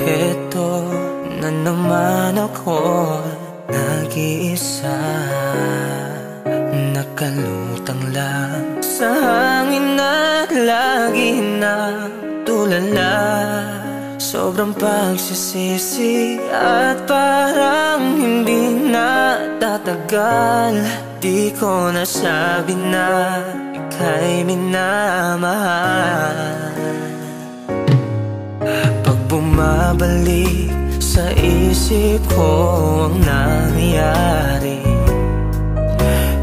Heto na naman ako, nag-iisa, nakalutang lang sa hangin at lagi na tulala. Sobrang pagsisisi at parang hindi na tatagal. Di ko nasabi na ika'y minamahal. Pag bumabalik sa isip ko ang nangyayari,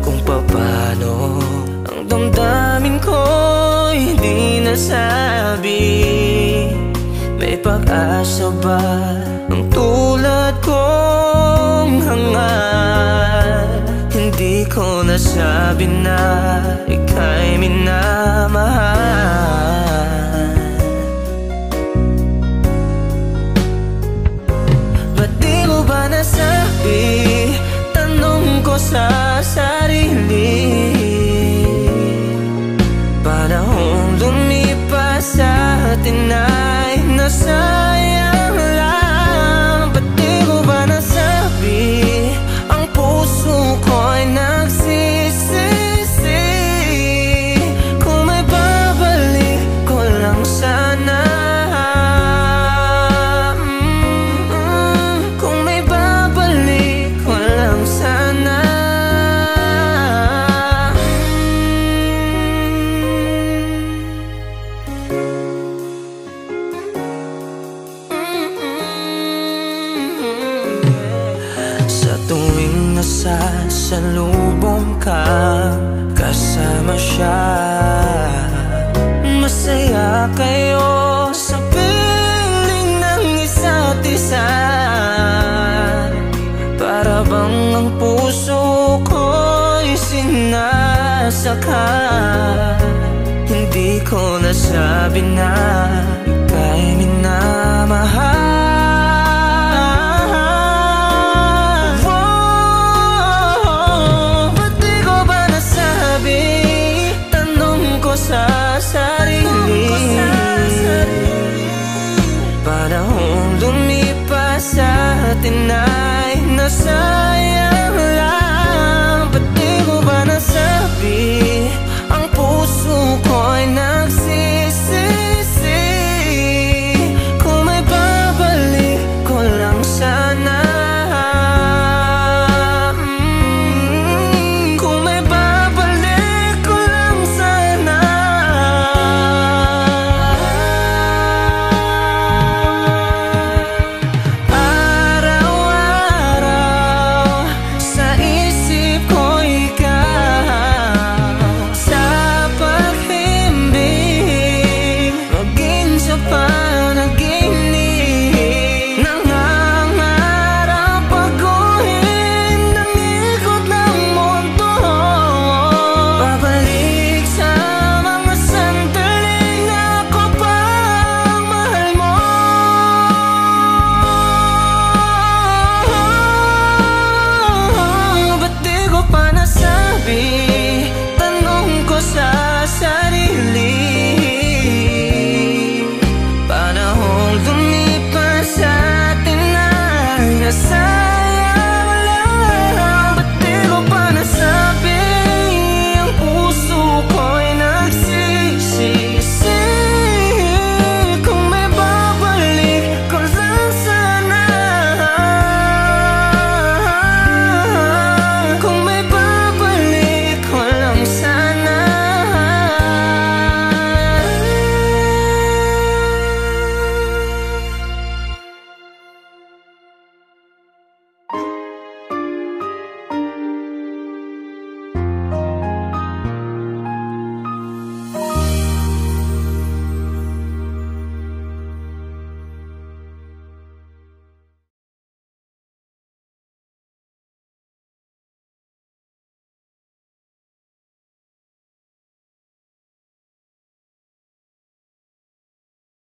kung paano ang damdamin ko'y di nasabi. May pag-asa ba ang tulad kong hangal? Hindi ko nasabi na ika'y minamahal. Ba't di ko ba nasabi? Tanong ko sa sarili. Panahong lumipas sa atin ay nasayang lang. Ba't di ko ba nasabi? Ang puso ko'y nagsisisi. Kung may babalik ko lang sana. Kung may babalik ko lang sana. Sa tuwing nasasalubong ka, kasama siya, masaya kayo sa piling ng isa't isa. Para bang ang puso ko'y sinasaka. Hindi ko nasabi na ika'y minamahal. Sa sarili, panahong lumipas sa atin ay nasa